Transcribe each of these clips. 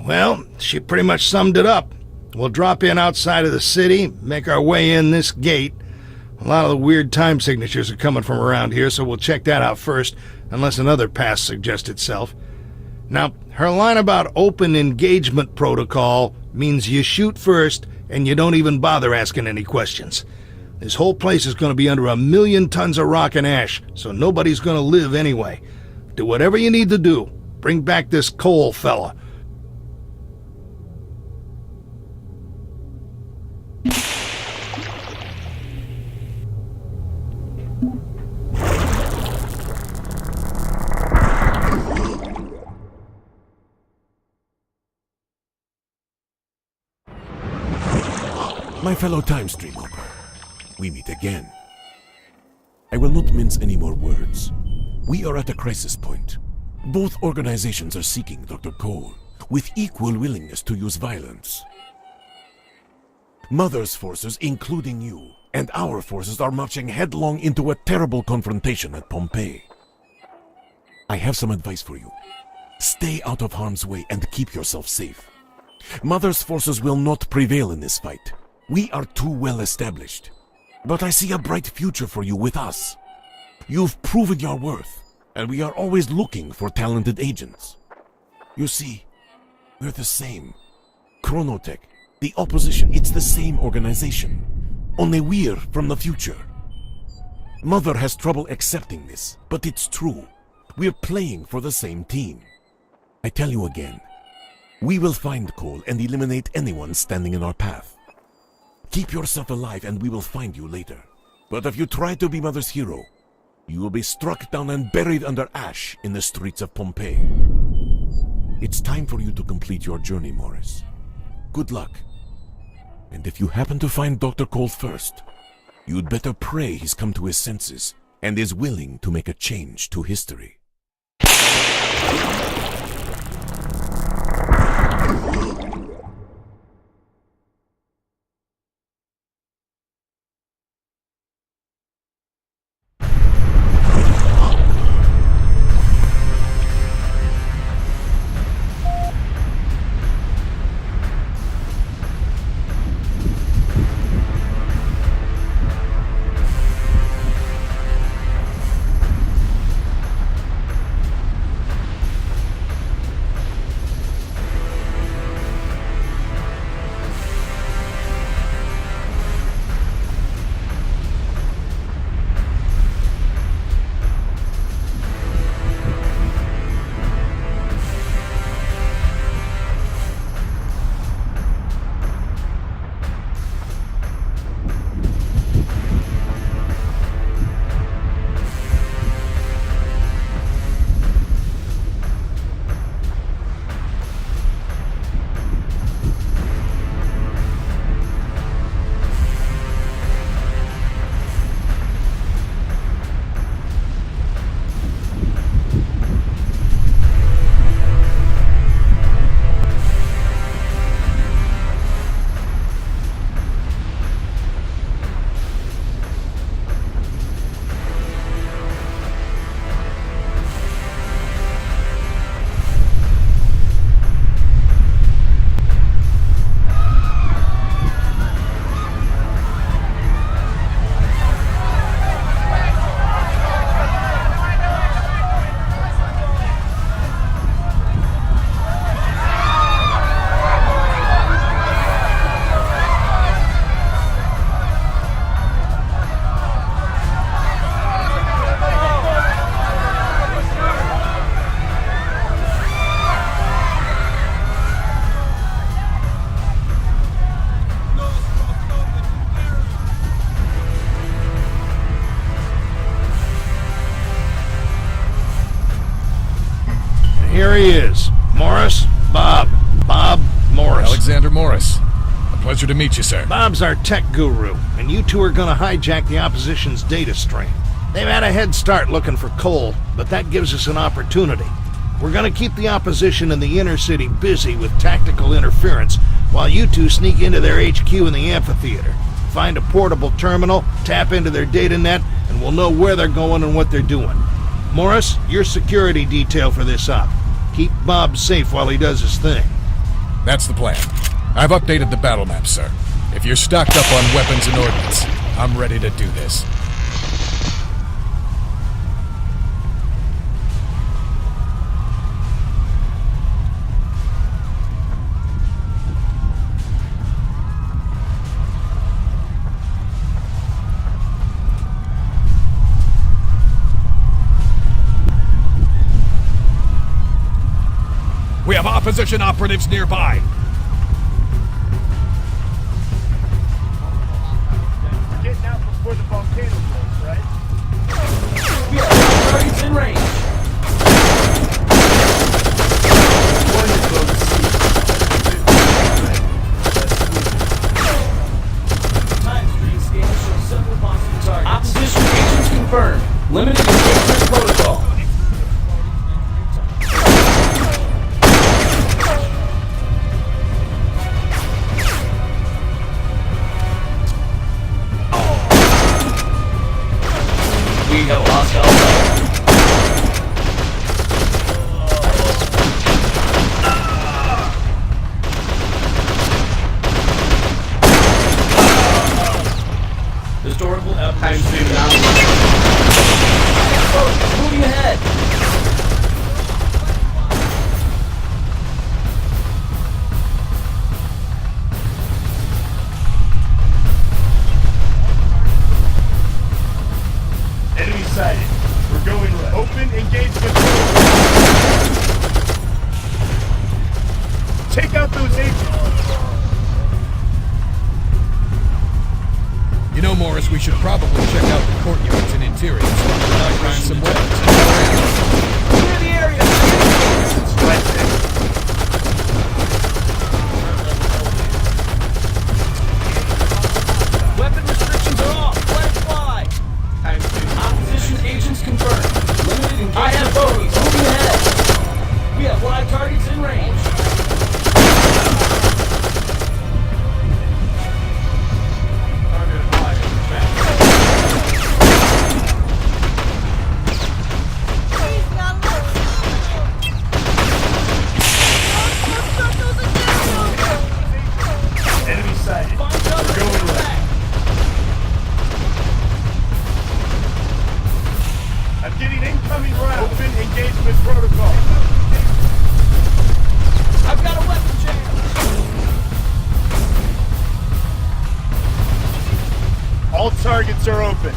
Well, she pretty much summed it up. We'll drop in outside of the city, make our way in this gate. A lot of the weird time signatures are coming from around here, so we'll check that out first, unless another pass suggests itself. Now, her line about open engagement protocol means you shoot first and you don't even bother asking any questions. This whole place is going to be under 1,000,000 tons of rock and ash, so nobody's going to live anyway. Do whatever you need to do. Bring back this Cole fella. My fellow Time Stream Hopper, we meet again. I will not mince any more words. We are at a crisis point. Both organizations are seeking Dr. Cole, with equal willingness to use violence. Mother's forces, including you, and our forces are marching headlong into a terrible confrontation at Pompeii. I have some advice for you. Stay out of harm's way and keep yourself safe. Mother's forces will not prevail in this fight. We are too well established. But I see a bright future for you with us. You've proven your worth, and we are always looking for talented agents. You see, we're the same. Chronotech, the opposition, it's the same organization. Only we're from the future. Mother has trouble accepting this, but it's true. We're playing for the same team. I tell you again, we will find Cole and eliminate anyone standing in our path. Keep yourself alive and we will find you later. But if you try to be Mother's hero, you will be struck down and buried under ash in the streets of Pompeii. It's time for you to complete your journey, Morris. Good luck. And if you happen to find Dr. Cole first, you'd better pray he's come to his senses and is willing to make a change to history. Here he is. Morris, Bob Morris. Alexander Morris. A pleasure to meet you, sir. Bob's our tech guru, and you two are gonna hijack the opposition's data stream. They've had a head start looking for Cole, but that gives us an opportunity. We're gonna keep the opposition in the inner city busy with tactical interference, while you two sneak into their HQ in the amphitheater. Find a portable terminal, tap into their data net, and we'll know where they're going and what they're doing. Morris, you're security detail for this op. Keep Bob safe while he does his thing. That's the plan. I've updated the battle map, sir. If you're stocked up on weapons and ordnance, I'm ready to do this. We have opposition operatives nearby. We're getting out before the volcano blows, right? We have all targets in range. Time stream scans show several possible targets. Opposition agents confirmed. Limited engagement protocol. We have hostile fire. Historical time stream now. Moving ahead. Enemy sighted. We're going right. Open engagement. Take out those agents. You know, Morris, we should probably check out the courtyards and interiors. Find some weapons. Clear the area. Right there. Weapon restrictions are off. Let it fly. Opposition agents confirmed. Limited engagement. I have bogeys. Moving ahead. We have live targets in range. Enemy sighted. Find cover. We're going right. I'm getting incoming round. Open engagement protocol. I've got a weapon jam. All targets are open.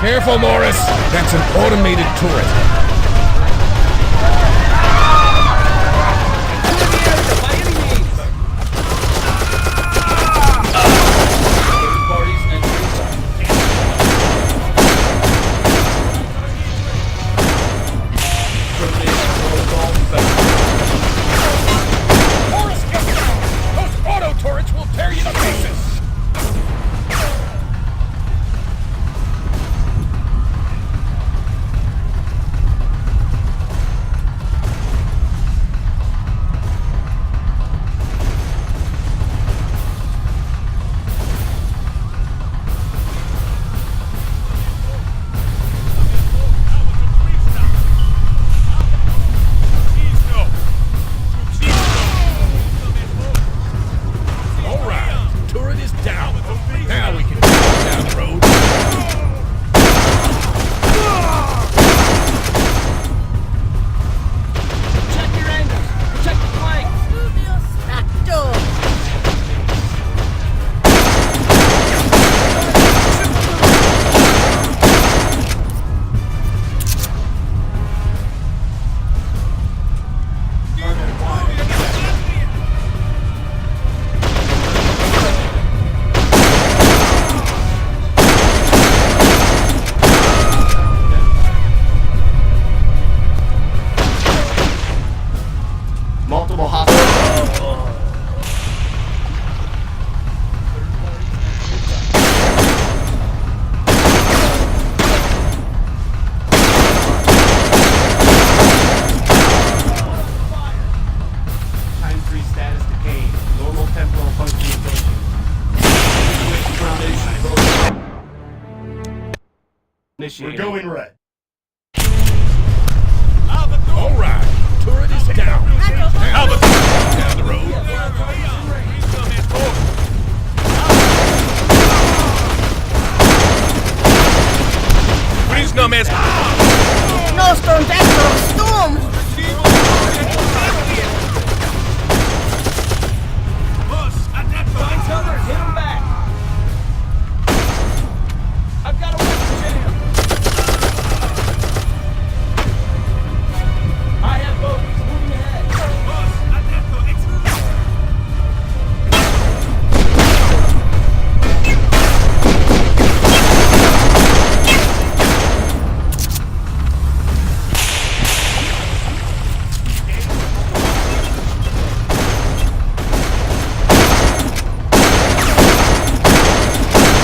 Careful, Morris. That's an automated turret. Clear the area by any means. Third parties entering zone. Termination protocol effective. Morris, get down! Those auto turrets will tear you to pieces! We're Initiating. going red. All right, turret is down. Down the road. Snowstorm, that's a storm! Find cover, hit him back. I've got a weapon jam. I have bogeys moving ahead.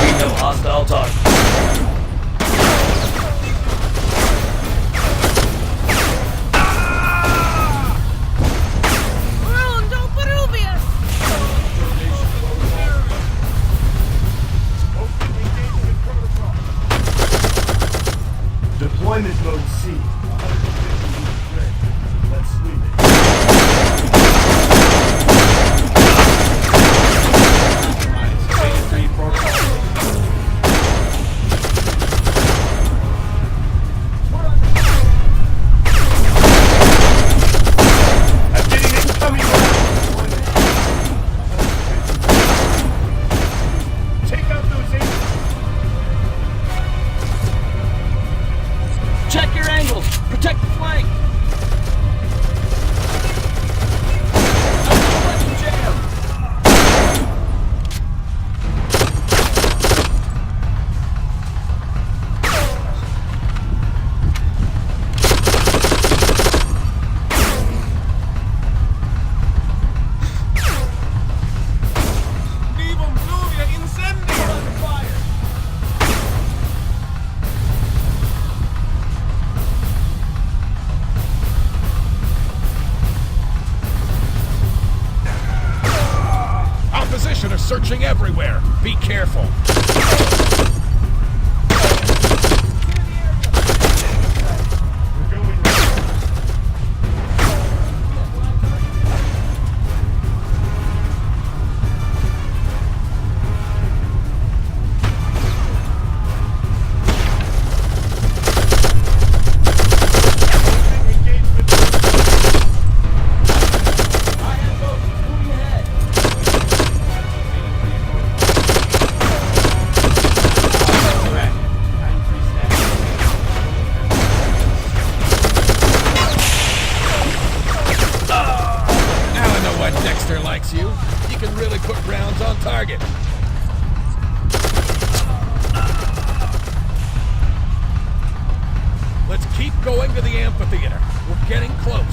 We know hostile target. Rondo Peruvian! Engagement protocol. Deployment mode C. 150 meters ready. Let's sweep it. Phase 3 protocol. I'm getting incoming rounds. Take out those agents. Check your angles. Protect the flank. I've got a weapon jam. We're under fire. Opposition are searching everywhere. Be careful. We're going red. Engagement. I have bogeys moving ahead. Now I know why Dexter likes you. You can really put rounds on target. Let's keep going to the amphitheater. We're getting close.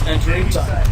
entering tunnel.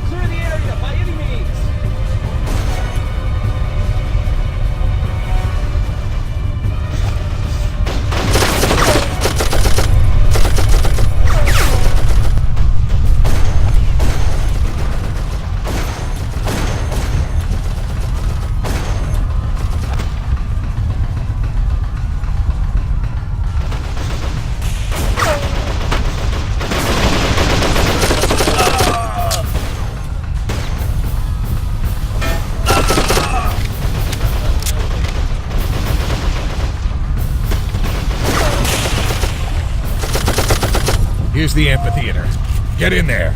Clear the area by any means. Here's the amphitheater. Get in there.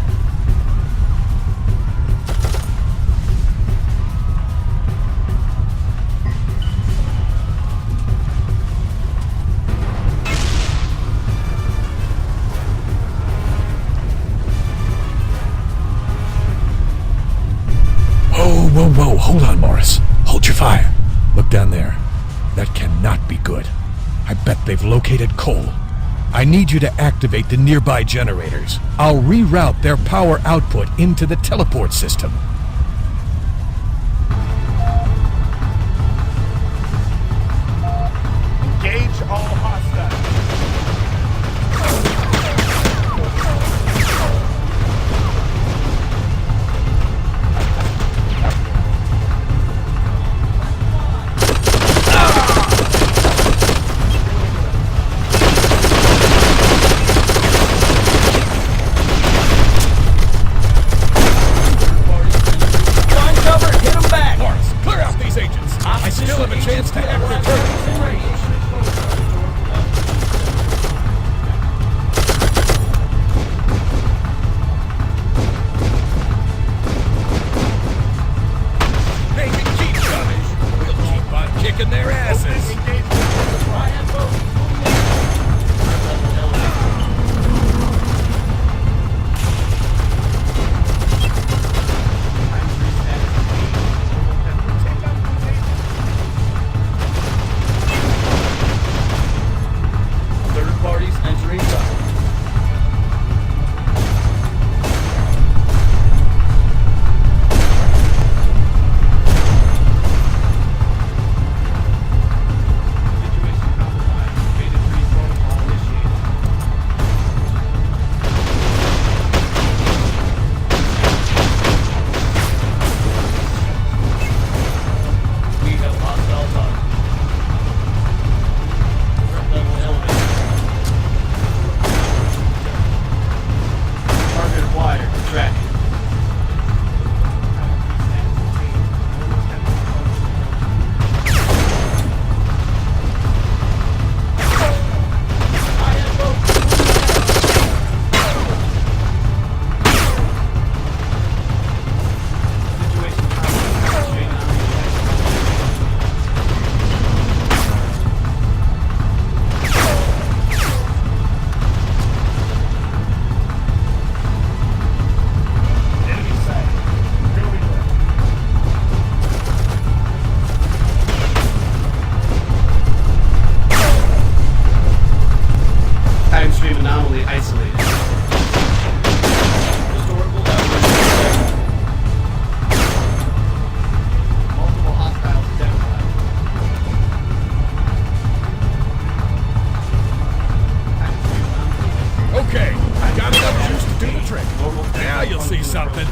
Whoa, hold on, Morris. Hold your fire. Look down there. That cannot be good. I bet they've located Cole. I need you to activate the nearby generators. I'll reroute their power output into the teleport system. Engage all hostiles. Find cover, hit them back. Morris, clear out these agents. I still have a chance to have return. They can keep coming. We'll keep on kicking their asses. Third parties entering tunnel. We have hostile target. Threat level elevated. Target acquired. Tracking. I have enemy sight. Here we go. Time stream anomaly isolated. Historical evidence. Multiple hostiles identified. Time stream anomaly. Okay, I got enough juice to do the trick. Now you'll see something.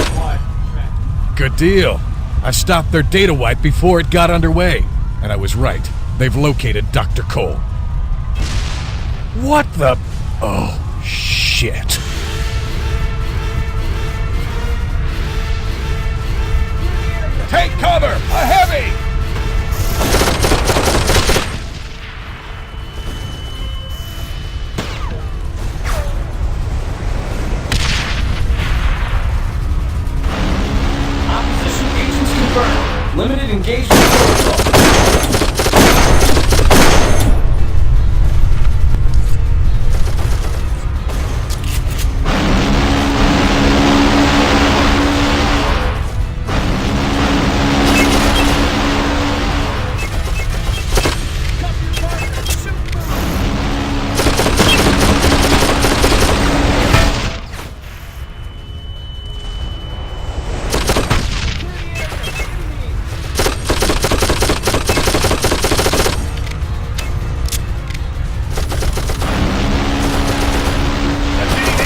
Acquired. Tracking. Good deal. I stopped their data wipe before it got underway. And I was right. They've located Dr. Cole. What the? Oh, shit. Take cover! A heavy! Opposition agents confirmed. Limited engagement protocol.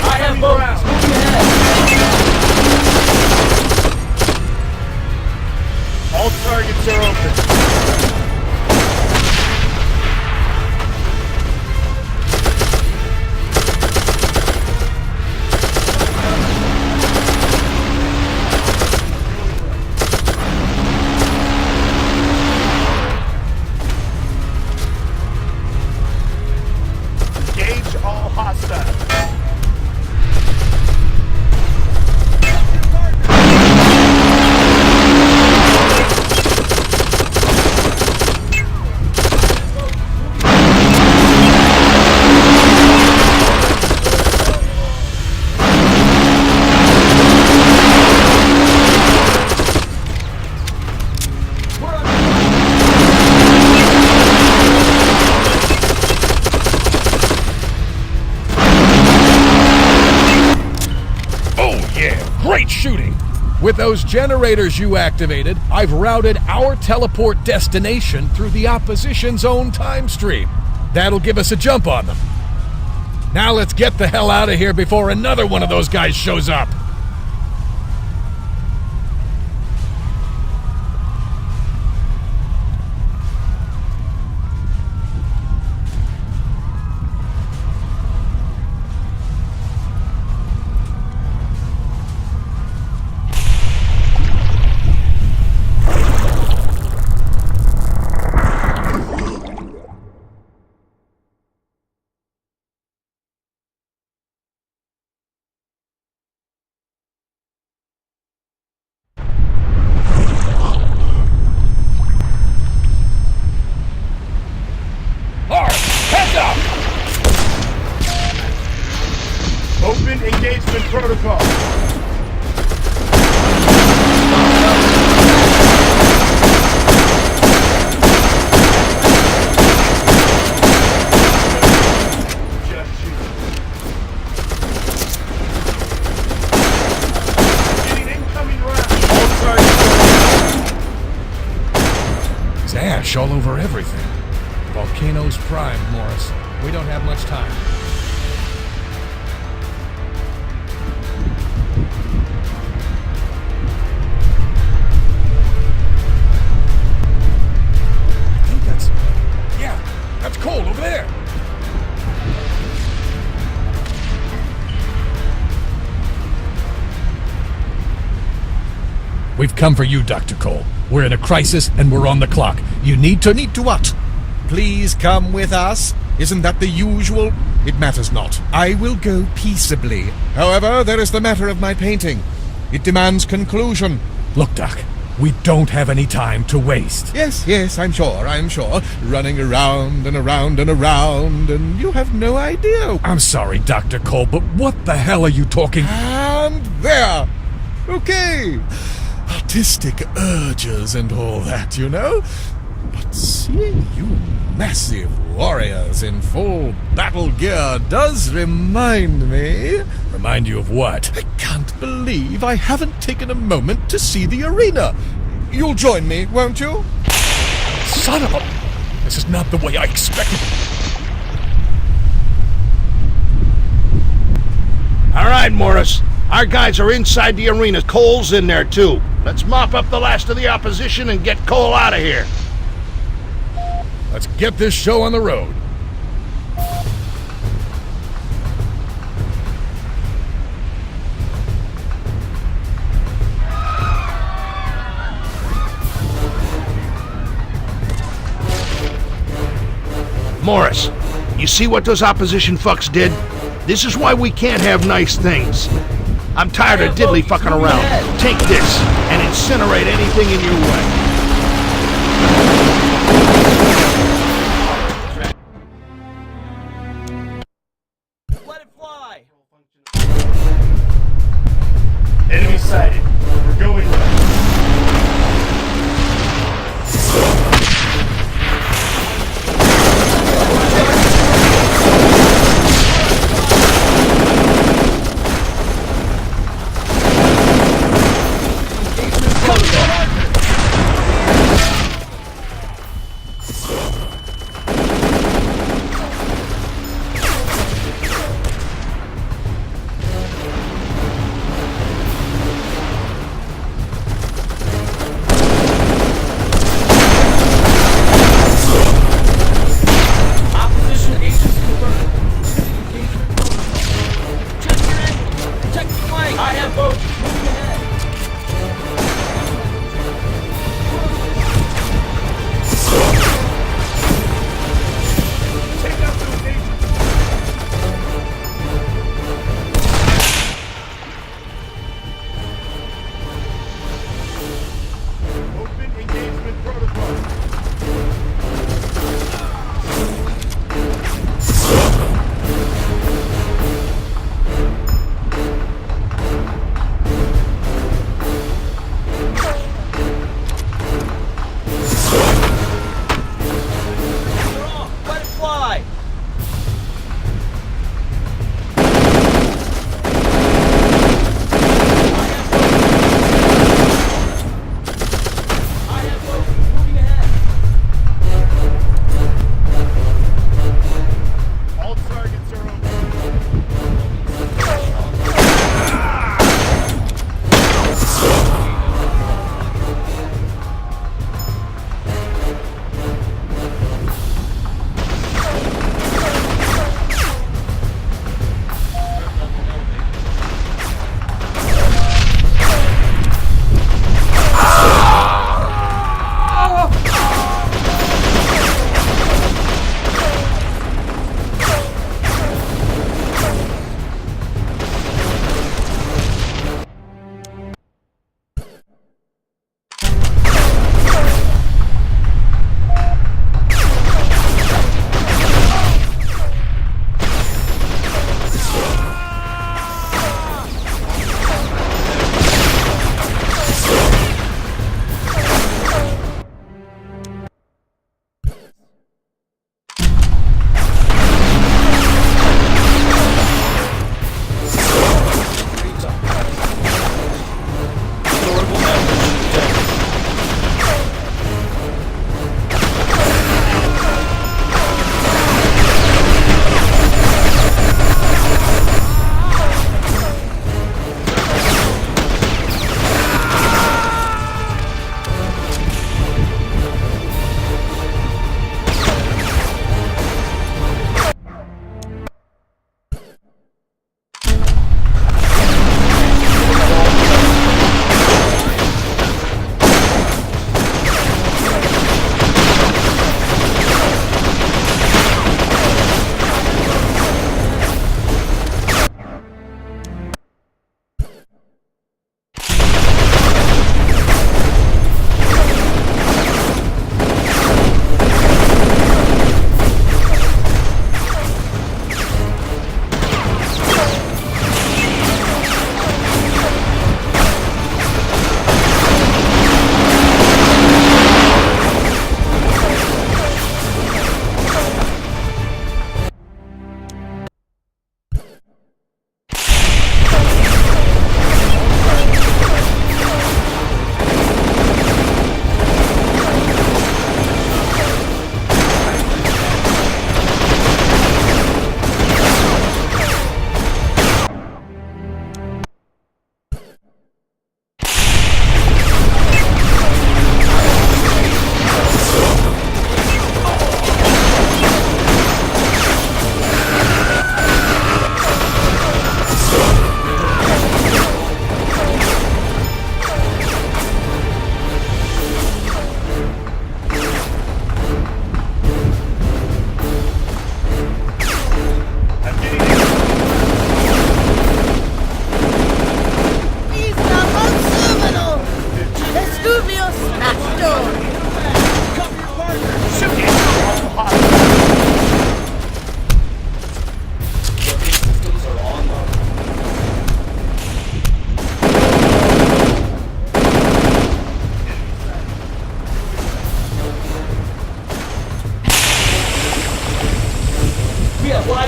I have boats moving ahead. All targets are open. Engage all hostiles. Oh, yeah, great shooting! With those generators you activated, I've routed our teleport destination through the opposition's own time stream. That'll give us a jump on them. Now let's get the hell out of here before another one of those guys shows up. Heads up! Open engagement protocol. Just shoot. Getting incoming round. All targets are open. There's ash all over everything. Volcano's prime, Morris. We don't have much time. I think that's... Yeah, that's Cole over there. We've come for you, Dr. Cole. We're in a crisis and we're on the clock. You need to... Need to what? Please come with us. Isn't that the usual? It matters not. I will go peaceably. However, there is the matter of my painting. It demands conclusion. Look, Doc, we don't have any time to waste. Yes, I'm sure. Running around and around and around, and you have no idea. I'm sorry, Dr. Cole, but what the hell are you talking... And there. Okay. Artistic urges and all that, you know. But seeing you massive warriors in full battle gear does remind me... Remind you of what? I can't believe I haven't taken a moment to see the arena. You'll join me, won't you? Son of a... This is not the way I expected. All right, Morris. Our guys are inside the arena. Cole's in there, too. Let's mop up the last of the opposition and get Cole out of here. Let's get this show on the road. Morris, you see what those opposition fucks did? This is why we can't have nice things. I'm tired of diddly fucking around. Take this and incinerate anything in your way. Let it fly! Enemy sighted. We're going left.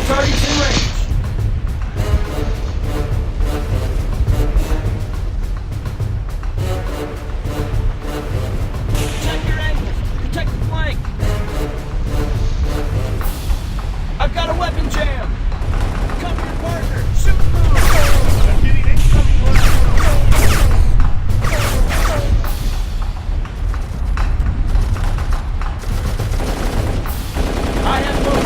targets in range. Check your angles. Protect the flank. I've got a weapon jam. Cover your partner. Shoot through. I'm getting incoming rounds. I have both.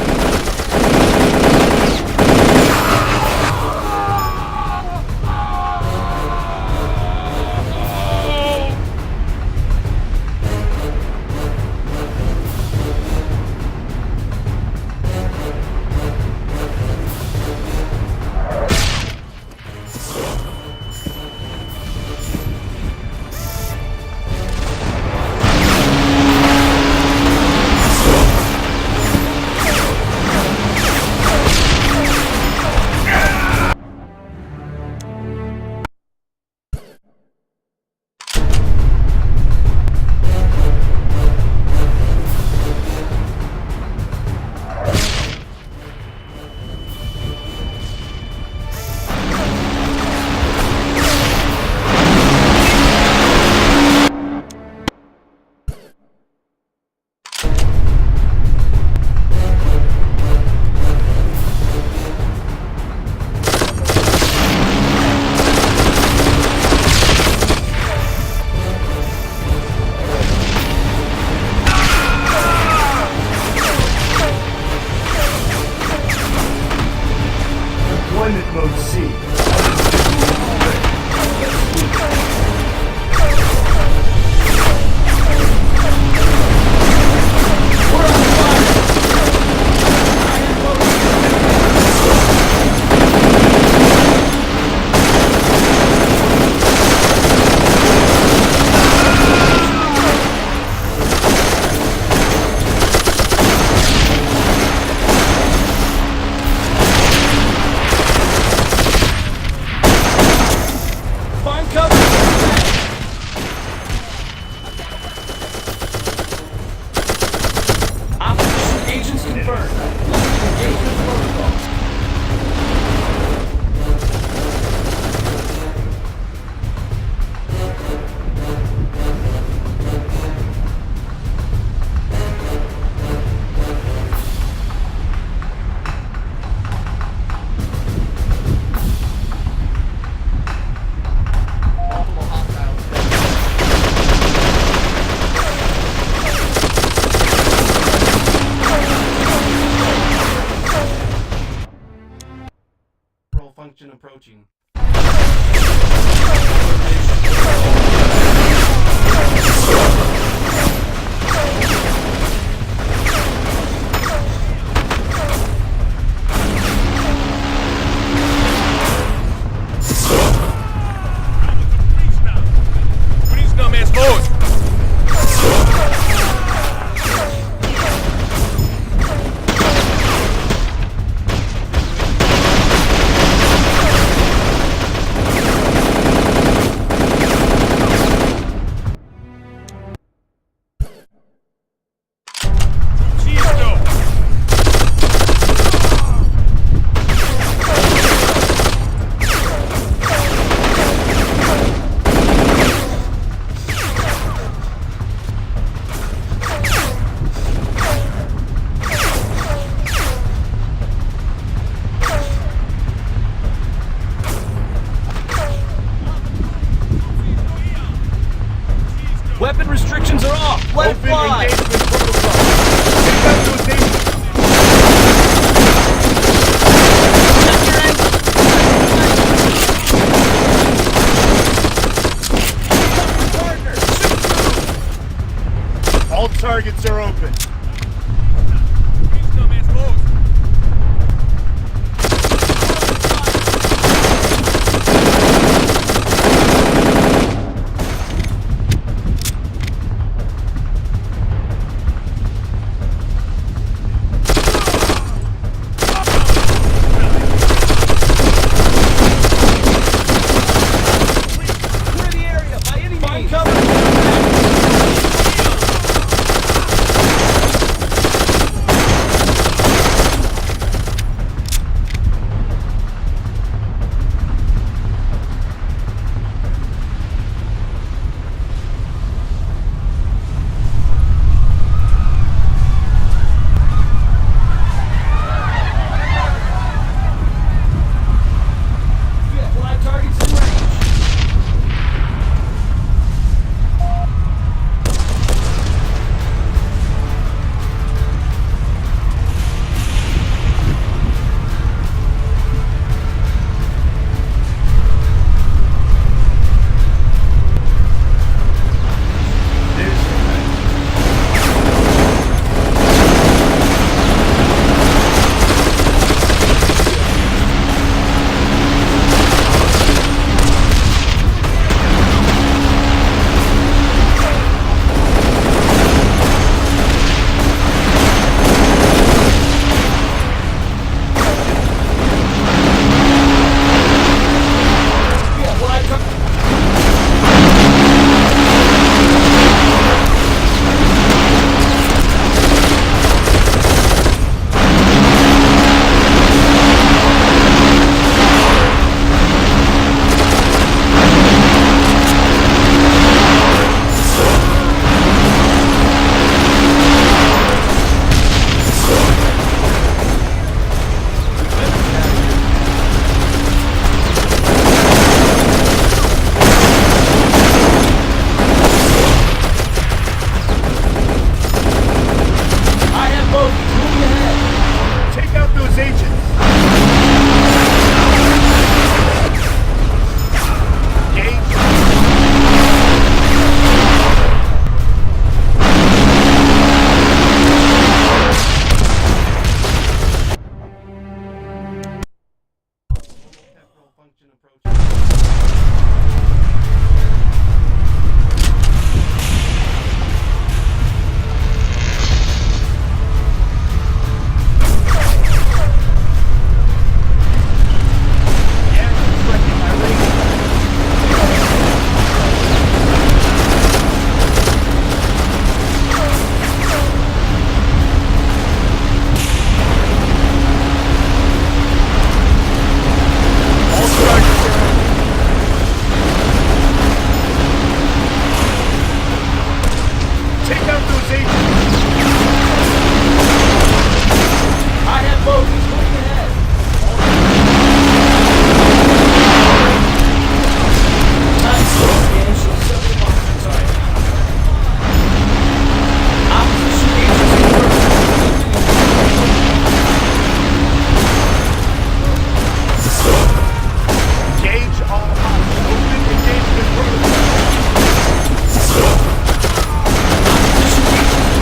Deployment mode C. Find cover. Opposition agents confirmed. Limited engagement protocol. Control function approaching. Weapon restrictions are off. Let it Open fly. engagement protocol. Take out those agents. Check your angles. Cover your partner. Shoot through. All targets are open. Clear the area by any means. Find cover. agents. I have bogeys moving ahead. Nice. Damage to several monster targets. Opposition agents Engage all hostiles. Open engagement protocol. Opposition agents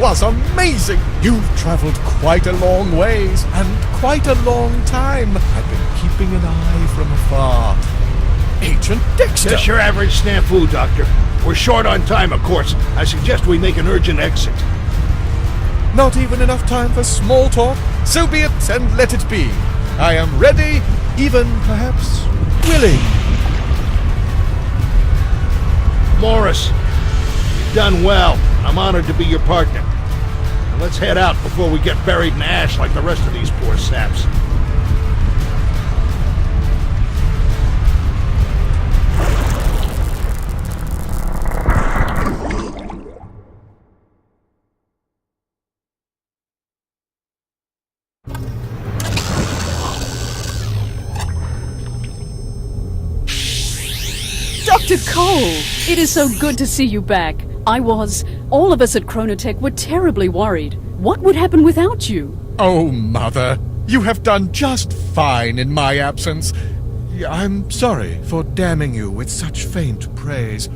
was amazing. You've traveled quite a long ways and quite a long time. I've been keeping an eye from afar. Agent Dexter! Just your average snafu, Doctor. We're short on time, of course. I suggest we make an urgent exit. Not even enough time for small talk? So be it, and let it be. I am ready, even perhaps willing. Morris, you've done well. I'm honored to be your partner. Now let's head out before we get buried in ash like the rest of these poor saps. Dr. Cole! It is so good to see you back. All of us at Chronotech were terribly worried. What would happen without you? Oh, Mother, you have done just fine in my absence. I'm sorry for damning you with such faint praise.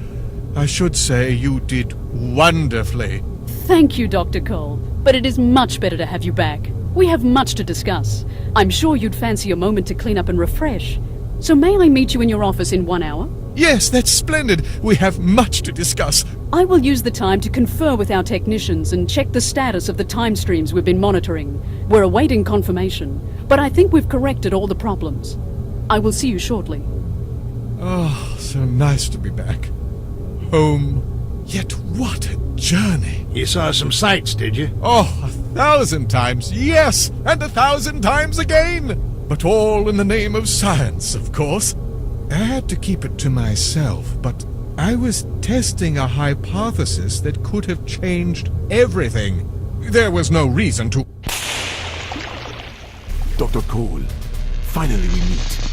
I should say you did wonderfully. Thank you, Dr. Cole. But it is much better to have you back. We have much to discuss. I'm sure you'd fancy a moment to clean up and refresh. So may I meet you in your office in 1 hour? Yes, that's splendid. We have much to discuss. I will use the time to confer with our technicians and check the status of the time streams we've been monitoring. We're awaiting confirmation, but I think we've corrected all the problems. I will see you shortly. Oh, so nice to be back. Home. Yet what a journey. You saw some sights, did you? Oh, 1,000 times, yes, and 1,000 times again. But all in the name of science, of course. I had to keep it to myself, but I was testing a hypothesis that could have changed everything. There was no reason to... Dr. Cole, finally we meet.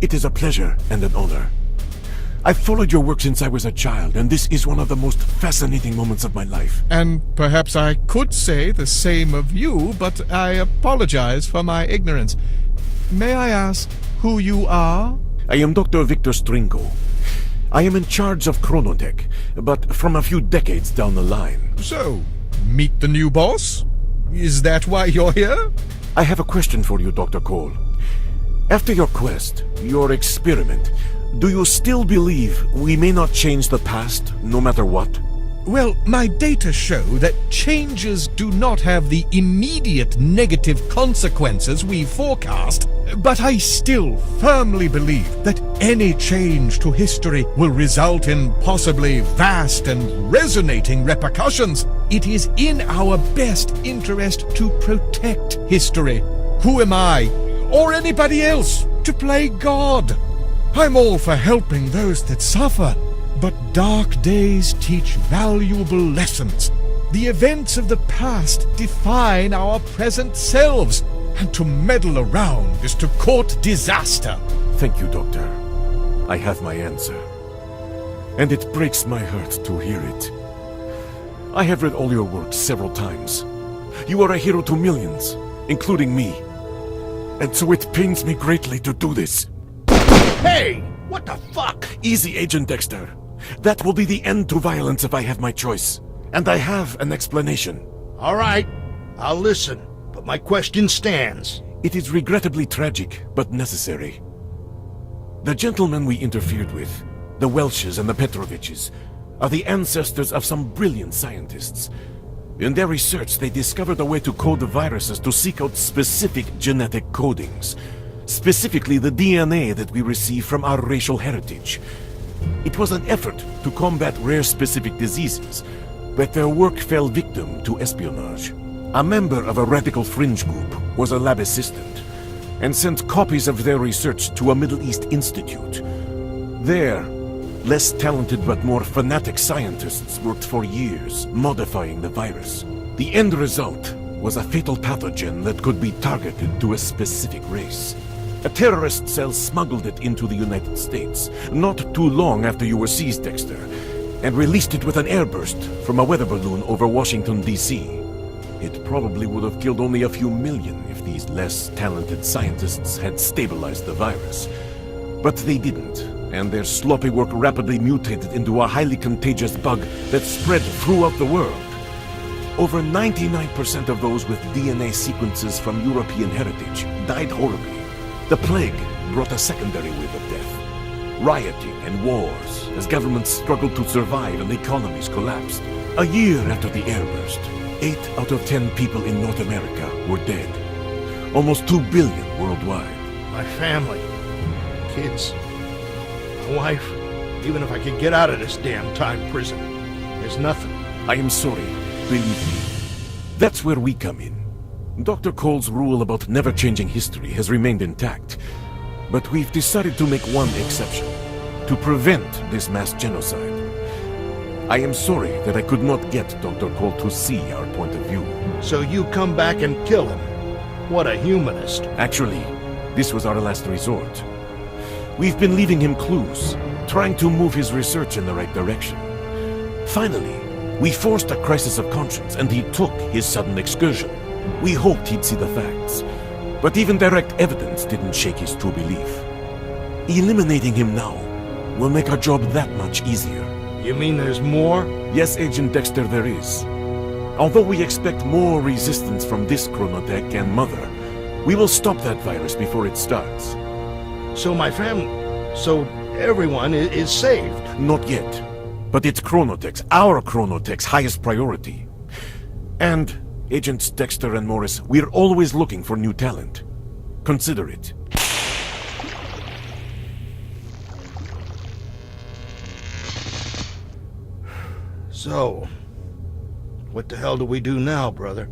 It is a pleasure and an honor. I've followed your work since I was a child, and this is one of the most fascinating moments of my life. And perhaps I could say the same of you, but I apologize for my ignorance. May I ask who you are? I am Dr. Victor Strinko. I am in charge of Chronotech, but from a few decades down the line. So, meet the new boss? Is that why you're here? I have a question for you, Dr. Cole. After your quest, your experiment, do you still believe we may not change the past, no matter what? Well, my data show that changes do not have the immediate negative consequences we forecast, but I still firmly believe that any change to history will result in possibly vast and resonating repercussions. It is in our best interest to protect history. Who am I, or anybody else, to play God? I'm all for helping those that suffer. But dark days teach valuable lessons. The events of the past define our present selves, and to meddle around is to court disaster. Thank you, Doctor. I have my answer. And it breaks my heart to hear it. I have read all your work several times. You are a hero to millions, including me. And so it pains me greatly to do this. Hey! What the fuck? Easy, Agent Dexter. That will be the end to violence if I have my choice. And I have an explanation. All right, I'll listen, but my question stands. It is regrettably tragic, but necessary. The gentlemen we interfered with, the Welshes and the Petroviches, are the ancestors of some brilliant scientists. In their research, they discovered a way to code the viruses to seek out specific genetic codings. Specifically the DNA that we receive from our racial heritage. It was an effort to combat rare specific diseases, but their work fell victim to espionage. A member of a radical fringe group was a lab assistant, and sent copies of their research to a Middle East institute. There, less talented but more fanatic scientists worked for years, modifying the virus. The end result was a fatal pathogen that could be targeted to a specific race. A terrorist cell smuggled it into the United States, not too long after you were seized, Dexter, and released it with an airburst from a weather balloon over Washington, D.C. It probably would have killed only a few million if these less talented scientists had stabilized the virus. But they didn't, and their sloppy work rapidly mutated into a highly contagious bug that spread throughout the world. Over 99% of those with DNA sequences from European heritage died horribly. The plague brought a secondary wave of death. Rioting and wars as governments struggled to survive and economies collapsed. A year after the airburst, 8 out of 10 people in North America were dead. Almost 2 billion worldwide. My family, kids, my wife. Even if I could get out of this damn time prison, there's nothing. I am sorry, believe me. That's where we come in. Dr. Cole's rule about never changing history has remained intact. But we've decided to make one exception. To prevent this mass genocide. I am sorry that I could not get Dr. Cole to see our point of view. So you come back and kill him. What a humanist. Actually, this was our last resort. We've been leaving him clues, trying to move his research in the right direction. Finally, we forced a crisis of conscience and he took his sudden excursion. We hoped he'd see the facts, but even direct evidence didn't shake his true belief. Eliminating him now will make our job that much easier. You mean there's more? Yes, Agent Dexter, there is. Although we expect more resistance from this Chronotech and Mother, we will stop that virus before it starts. So my family, so everyone is saved. Not yet. But it's Chronotech's, our Chronotech's highest priority. And, Agents Dexter and Morris, we're always looking for new talent. Consider it. So, what the hell do we do now, brother?